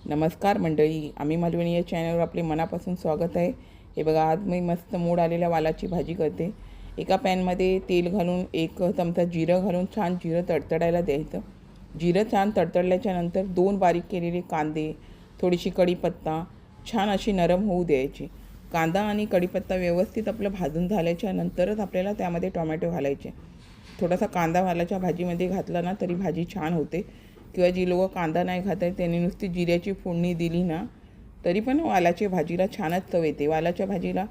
नमस्कार मंडळी, आम्ही मालवणी या चॅनलवर आपले मनापासून स्वागत आहे। हे बघा, आज मी मस्त मोड आलेल्या वालाची भाजी करते। एका पॅनमध्ये तेल घालून 1 चमचा जिरं घालून छान जिरं तडतडायला द्यायचं। जिरं छान तडतडल्याच्या नंतर 2 बारीक केलेले कांदे, थोडीशी कढीपत्ता छान अशी नरम होऊ द्यायची। कांदा आणि कढीपत्ता व्यवस्थित आपलं भाजून झाल्याच्या नंतरच आपल्याला त्यामध्ये टोमॅटो घालायचे। थोडासा कांदा वालाच्या भाजीमध्ये घातला ना तरी भाजी छान होते, किंवा जी लोक कांदा नाही खात आहेत त्यांनी नुसती जिऱ्याची फोडणी दिली ना तरी पण वालाच्या भाजीला छानच चव येते। वालाच्या भाजीला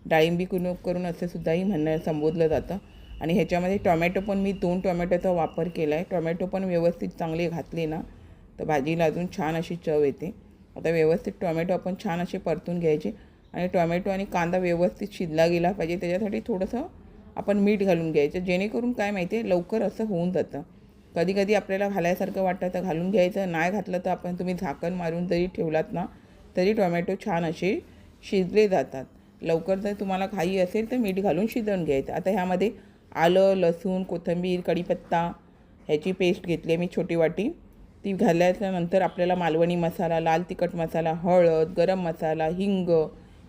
डाळिंबी करून असं सुद्धाही संबोधलं जातं। आणि ह्याच्यामध्ये टोमॅटो पण मी 2 टोमॅटोचा वापर केला आहे। टोमॅटो पण व्यवस्थित चांगले घातले ना तर भाजीला अजून छान अशी चव येते। आता व्यवस्थित टोमॅटो आपण छान असे परतून घ्यायचे आणि टोमॅटो आणि कांदा व्यवस्थित शिजला गेला पाहिजे। त्याच्यासाठी थोडंसं आपण मीठ घालून घ्यायचं, जेणेकरून काय माहिती आहे लवकर असं होऊन जातं। कधी कधी आपल्याला घालायसारखं वाटतं तर घालून घ्यायचं, नाही घातलं तर आपण तुम्ही झाकण मारून जरी ठेवलात ना तरी टोमॅटो छान असे शिजले जातात। लवकर जर तुम्हाला घाई असेल तर मीठ घालून शिजवून घ्यायचं। आता ह्यामध्ये आलं, लसूण, कोथिंबीर, कढीपत्ता ह्याची पेस्ट घेतली आहे मी छोटी वाटी। ती घातल्यानंतर आपल्याला मालवणी मसाला, लाल तिखट मसाला, हळद, गरम मसाला, हिंग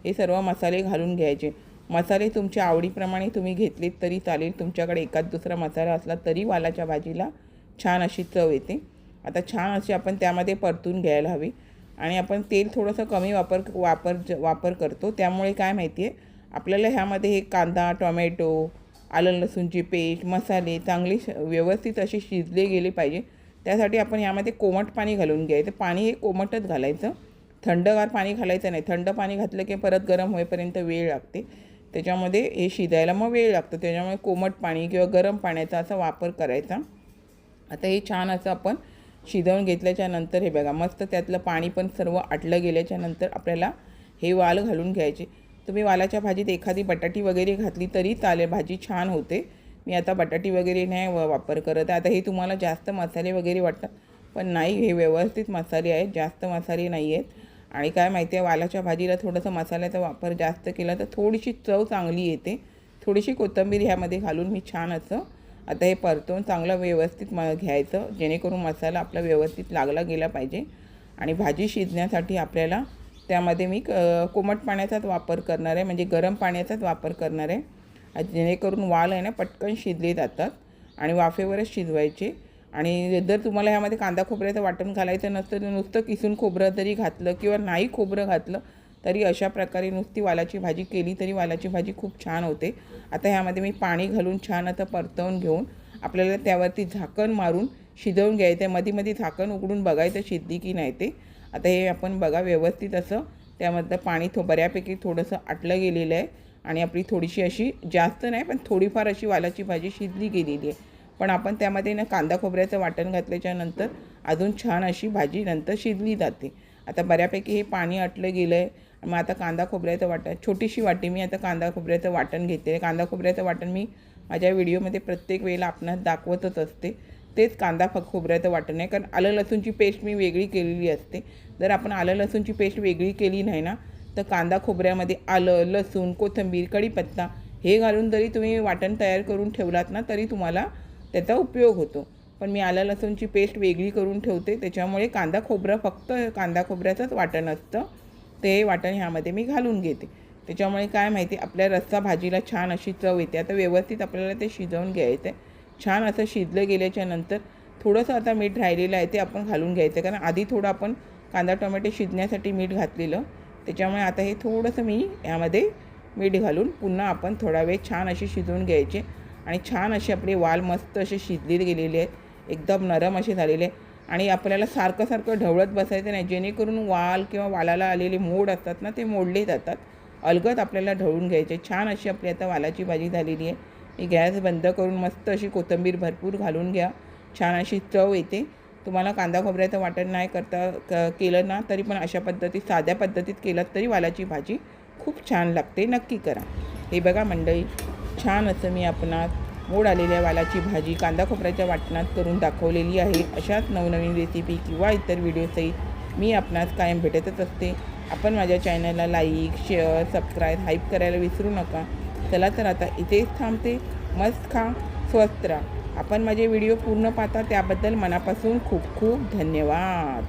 हे सर्व मसाले घालून घ्यायचे। मसाले तुमच्या आवडीप्रमाणे तुम्ही घेतलेत तरी चालेल, तुमच्याकडे एखाद दुसरा मसाला असला तरी वालाच्या भाजीला छान अशी चव येते। आता छान अशी आपण त्यामध्ये परतून घ्यायला हवी आणि आपण तेल थोडंसं कमी वापर करतो, त्यामुळे काय माहिती आहे आपल्याला ह्यामध्ये हे कांदा, टोमॅटो, आलं लसूणची पेस्ट, मसाले चांगले व्यवस्थित असे शिजले गेले पाहिजे। त्यासाठी आपण यामध्ये कोमट पाणी घालून घ्यायचं। पाणी हे कोमटच घालायचं, थंडगार पाणी घालायचं नाही। थंड पाणी घातलं की परत गरम होईपर्यंत वेळ लागते, त्याच्यामध्ये हे शिजायला मग वेळ लागतो। त्याच्यामुळे कोमट पाणी किंवा गरम पाण्याचा असा वापर करायचा। आता हे छान असं आपण शिजवून घेतल्याच्या नंतर हे बघा मस्त त्यातलं पाणी पण सर्व आटलं गेल्याच्या नंतर आपल्याला हे वाल घालून घ्यायचे। तुम्ही वालाच्या भाजीत एखादी बटाटी वगैरे घातली तरी चालेल, भाजी छान होते। मी आता बटाटी वगैरे नाही वापर करत आहे। आता हे तुम्हाला जास्त मसाले वगैरे वाटतात, पण नाही, हे व्यवस्थित मसाले आहेत, जास्त मसाले नाही आहेत। आणि काय माहिती आहे वालाच्या भाजीला थोडंसं मसाल्याचा वापर जास्त केला तर थोडीशी चव चांगली येते। थोडीशी कोथिंबीर ह्यामध्ये घालून मी छान असं आता हे परतून चांगलं व्यवस्थित घ्यायचं, जेणेकरून मसाला आपला व्यवस्थित लागला गेला पाहिजे। आणि भाजी शिजण्यासाठी आपल्याला त्यामध्ये मी कोमट पाण्याचाच वापर करणार आहे, म्हणजे गरम पाण्याचाच वापर करणार आहे, जेणेकरून वाल आहे ना पटकन शिजले जातात आणि वाफेवरच शिजवायचे। आणि जर तुम्हाला ह्यामध्ये कांदा खोबऱ्याचं वाटण घालायचं नसतं तर नुसतं किसून खोबरं जरी घातलं किंवा नाही खोबरं घातलं तरी अशा प्रकारे नुसती वालाची भाजी केली तरी वालाची भाजी खूप छान होते। आता ह्यामध्ये मी पाणी घालून छान आता परतवून घेऊन आपल्याला त्यावरती झाकण मारून शिजवून घ्यायचं। मध्ये झाकण उघडून बघायचं शिजली की नाही ते। आता हे आपण बघा व्यवस्थित असं त्यामधलं पाणी बऱ्यापैकी थोडंसं आटलं गेलेलं आहे आणि आपली थोडीशी अशी जास्त नाही पण थोडीफार अशी वालाची भाजी शिजली गेलेली आहे। पण आपण त्यामध्ये ना कांदा खोबऱ्याचं वाटण घातल्याच्या नंतर अजून छान अशी भाजी नंतर शिजली जाते। आता बऱ्यापैकी हे पाणी आटलं गेलं आहे। मग आता कांदा खोबऱ्याचं वाटण, छोटीशी वाटी मी आता कांदा खोबऱ्याचं वाटण घेते। कांदा खोबऱ्याचं वाटण मी माझ्या व्हिडिओमध्ये प्रत्येक वेळेला आपणास दाखवतच असते, तेच कांदा खोबऱ्याचं वाटण आहे। कारण आलं लसूणची पेस्ट मी वेगळी केलेली असते। जर आपण आलं लसूणची पेस्ट वेगळी केली नाही ना तर कांदा खोबऱ्यामध्ये आलं, लसूण, कोथिंबीर, कढीपत्ता हे घालून जरी तुम्ही वाटण तयार करून ठेवलात ना तरी तुम्हाला त्याचा उपयोग होतो। पण मी आलं लसूणची पेस्ट वेगळी करून ठेवते, त्याच्यामुळे कांदा खोबरं फक्त कांदा खोबऱ्याचंच वाटण असतं, ते वाटण ह्यामध्ये मी घालून घेते। त्याच्यामुळे काय माहिती आपल्या रस्सा भाजीला छान अशी चव येते। आता व्यवस्थित आपल्याला ते शिजवून घ्यायचं आहे। छान असं शिजलं गेल्याच्या नंतर थोडंसं आता मीठ राहिलेलं आहे ते आपण घालून घ्यायचं, कारण आधी थोडं आपण कांदा टोमॅटो शिजण्यासाठी मीठ घातलेलं, त्याच्यामुळे आता हे थोडंसं मी यामध्ये मीठ घालून पुन्हा आपण थोडा वेळ छान अशी शिजवून घ्यायचे। आणि छान असे आपले वाल मस्त असे शिजले गेलेले आहेत, एकदम नरम असे झालेले आहे। आणि आपल्याला सारखं ढवळत बसायचं नाही, जेणेकरून वाल किंवा वालाला आलेले मोड असतात ना ते मोडले जातात। अलगद आपल्याला ढवळून घ्यायचे। छान अशी आपली आता वालाची भाजी झालेली आहे। ही गॅस बंद करून मस्त अशी कोथिंबीर भरपूर घालून घ्या, छान अशी चव येते। तुम्हाला कांदा खोबऱ्याचं वाटण नाही केलं ना तरी पण अशा पद्धतीत साध्या पद्धतीत केलं तरी वालाची भाजी खूप छान लागते, नक्की करा। हे बघा मंडळी, छान असं मी आपणास मोड आलेल्या वालाची भाजी कांदा खोबऱ्याच्या वाटणात करून दाखवलेली आहे। अशाच नवनवीन रेसिपी किंवा इतर व्हिडिओसहित मी आपणास कायम भेटतच असते। आपण माझ्या चॅनलला लाईक, शेअर, सबस्क्राईब, हाईप करायला विसरू नका। चला तर आता इथेच थांबते। मस्त खा, स्वस्त राहा। आपण माझे व्हिडिओ पूर्ण पाहता त्याबद्दल मनापासून खूप खूप धन्यवाद।